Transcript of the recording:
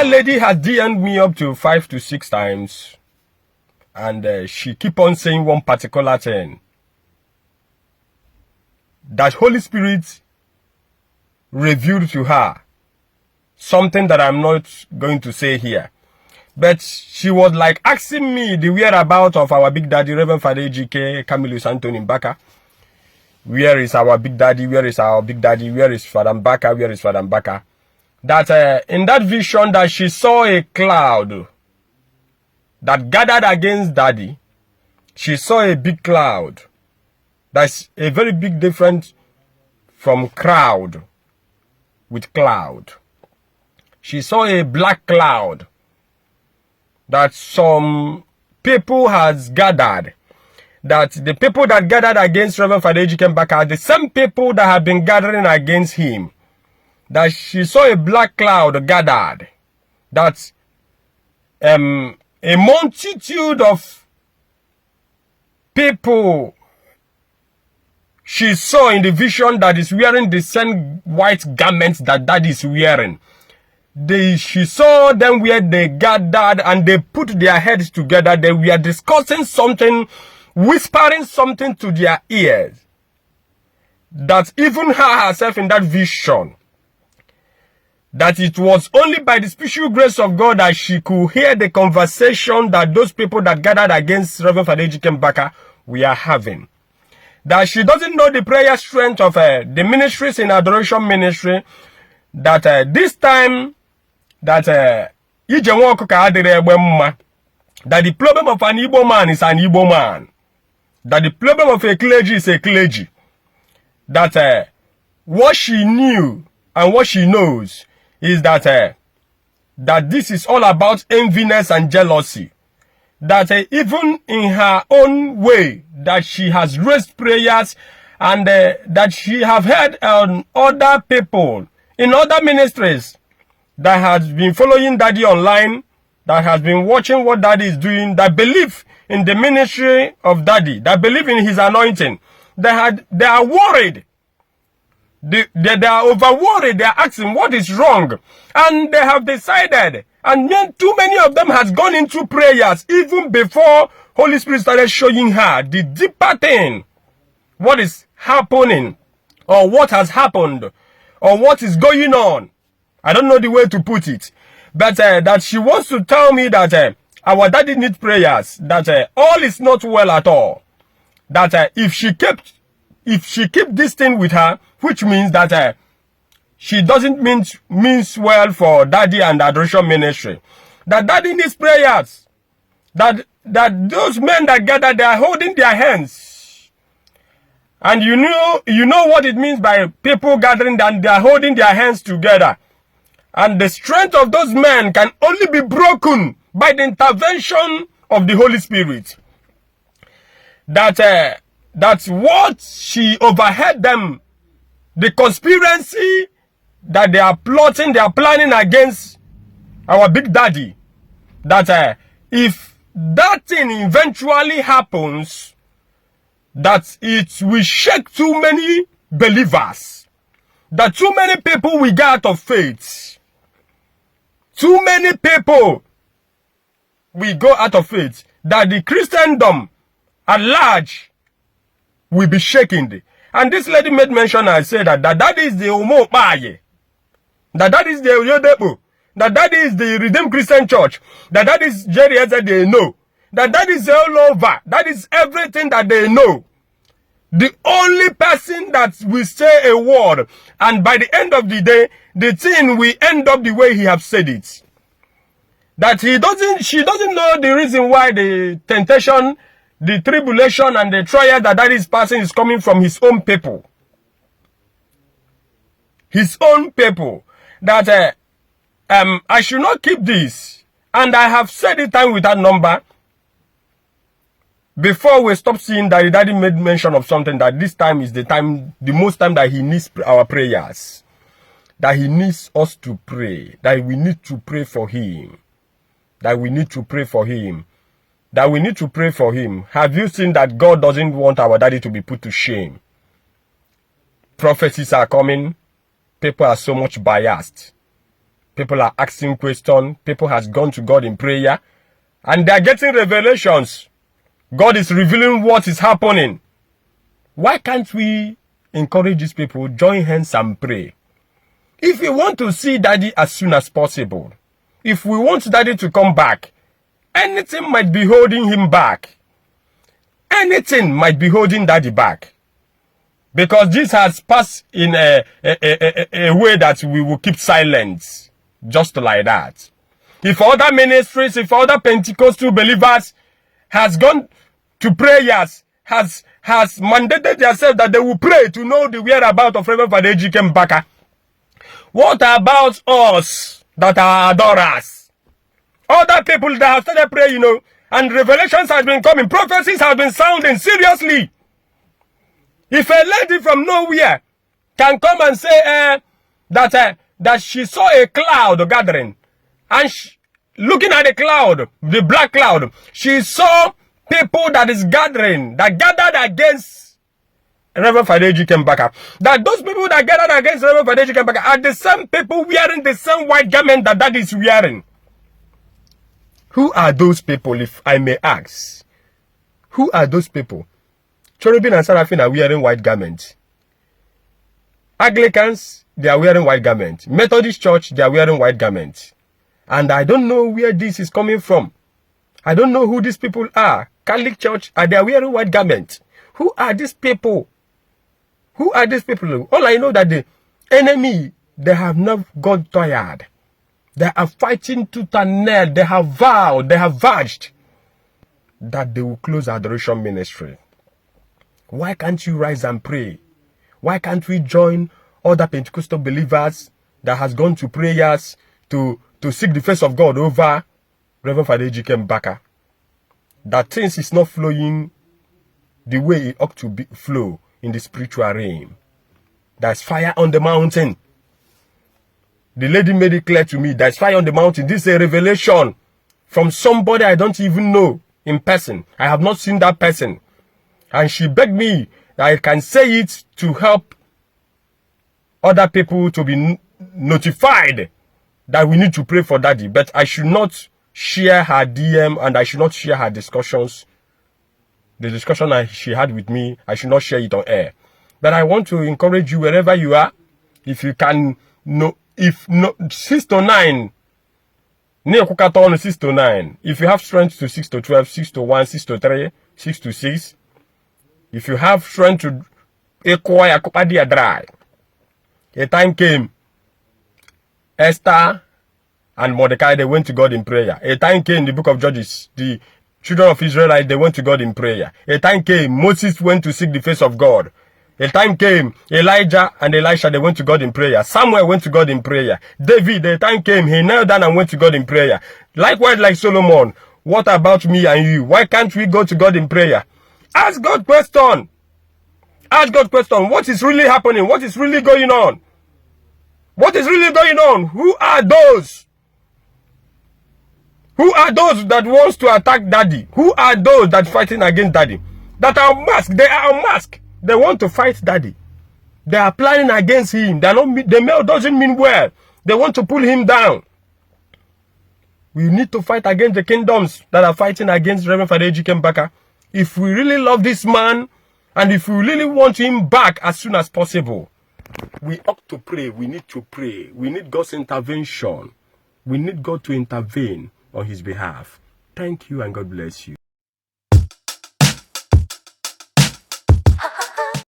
that lady has DM'd me up to 5 to 6 times. And she keep on saying one particular thing. That Holy Spirit revealed to her something that I'm not going to say here. But she was like asking me the whereabouts of our big daddy, Reverend Father Ejike Mbaka. Where is our big daddy? Where is our big daddy? Where is Father Mbaka? Where is Father Mbaka? That in that vision that she saw a cloud that gathered against daddy. She saw a big cloud. That's a very big difference from crowd with cloud. She saw a black cloud that some people has gathered. That the people that gathered against Reverend Father Ejike Mbaka are the same people that have been gathering against him. That she saw a black cloud gathered. That a multitude of people she saw in the vision that is wearing the same white garments that daddy is wearing. She saw them where they gathered and they put their heads together. They were discussing something, whispering something to their ears. That even her herself in that vision, that it was only by the special grace of God that she could hear the conversation that those people that gathered against Reverend Father Ejike Mbaka were having. That she doesn't know the prayer strength of the ministries in adoration ministry. That this time, that that the problem of an Igbo man is an Igbo man. That the problem of a clergy is a clergy. That what she knew and what she knows is that that this is all about enviness and jealousy. That even in her own way, that she has raised prayers and that she have heard other people in other ministries that has been following daddy online, that has been watching what daddy is doing, that believe in the ministry of daddy, that believe in his anointing. They are worried. They are over worried. They are asking what is wrong. And they have decided. And then too many of them has gone into prayers even before Holy Spirit started showing her the deeper thing. What is happening. Or what has happened. Or what is going on. I don't know the way to put it. But that she wants to tell me that our daddy needs prayers. That all is not well at all. That if she keep this thing with her, which means that she doesn't means well for daddy and adoration ministry. That daddy needs prayers. That those men that gather, they are holding their hands. And you know what it means by people gathering and they are holding their hands together. And the strength of those men can only be broken by the intervention of the Holy Spirit. That's what she overheard them. The conspiracy that they are plotting, they are planning against our big daddy. That if that thing eventually happens, that it will shake too many believers. That too many people will get out of faith. Too many people will go out of faith. That the Christendom at large will be shaken. And this lady made mention and said that is the Omo Paye. That is the Oyodepo. That is the Redeemed Christian Church. That is Jerry that they know. That is all over. That is everything that they know. The only person that will say a word, and by the end of the day, the thing will end up the way he have said it. That she doesn't know the reason why the temptation, the tribulation, and the trial that is passing is coming from his own people. His own people. That I should not keep this. And I have said it time without number. Before we stop seeing that daddy made mention of something, that this time is the most time that he needs our prayers. That he needs us to pray. That we need to pray for him. That we need to pray for him. That we need to pray for him. Have you seen that God doesn't want our daddy to be put to shame? Prophecies are coming. People are so much biased. People are asking questions. People has gone to God in prayer. And they are getting revelations. God is revealing what is happening. Why can't we encourage these people, join hands and pray? If we want to see Daddy as soon as possible, if we want Daddy to come back, anything might be holding him back. Anything might be holding Daddy back. Because this has passed in a way that we will keep silent. Just like that. If other ministries, if other Pentecostal believers has gone to prayers, has mandated themselves that they will pray to know the whereabouts of Reverend Father Ejike Mbaka, what about us that are adorers? Other people that have started praying, and revelations have been coming, prophecies have been sounding seriously. If a lady from nowhere can come and say that she saw a cloud gathering, and looking at the cloud, the black cloud, she saw people that is gathering, that gathered against Reverend Father Ejike Mbaka. That those people that gathered against Reverend Father Ejike Mbaka are the same people wearing the same white garment that Daddy is wearing. Who are those people, if I may ask? Who are those people? Cherubim and Seraphim are wearing white garments. Anglicans, they are wearing white garments. Methodist Church, they are wearing white garments. And I don't know where this is coming from. I don't know who these people are. Catholic Church, are they wearing white garments? Who are these people? Who are these people? All I know that the enemy, they have not got tired. They are fighting tooth and nail. They have vowed, they have vowed that they will close adoration ministry. Why can't you rise and pray? Why can't we join other Pentecostal believers that has gone to prayers to seek the face of God over Reverend Father Ejike Mbaka? That things is not flowing the way it ought to flow in the spiritual realm. There's fire on the mountain. The lady made it clear to me, there's fire on the mountain. This is a revelation from somebody I don't even know in person. I have not seen that person. And she begged me that I can say it to help other people to be notified that we need to pray for Daddy. But I should not share her DM and I should not share her discussions. The discussion she had with me, I should not share it on air. But I want to encourage you wherever you are, if you can, 6 to 9, 6 to 9. If you have strength to 6 to 12, 6 to 1, 6 to 3, 6 to 6. If you have strength to acquire a dry. A time came, Esther and Mordecai, they went to God in prayer. A time came in the book of Judges, the children of Israel, they went to God in prayer. A time came, Moses went to seek the face of God. A time came, Elijah and Elisha, they went to God in prayer. Samuel went to God in prayer. David, a time came, he knelt down and went to God in prayer. Likewise, like Solomon, what about me and you? Why can't we go to God in prayer? Ask God question. Ask God question. What is really happening? What is really going on? What is really going on? Who are those? Who are those that wants to attack Daddy? Who are those that fighting against Daddy? That are masked. They are unmasked. They want to fight Daddy. They are planning against him. They are not. The mail doesn't mean well. They want to pull him down. We need to fight against the kingdoms that are fighting against Reverend Father Ejike Mbaka. If we really love this man, and if we really want him back as soon as possible, we ought to pray. We need to pray. We need God's intervention. We need God to intervene on his behalf. Thank you and God bless you.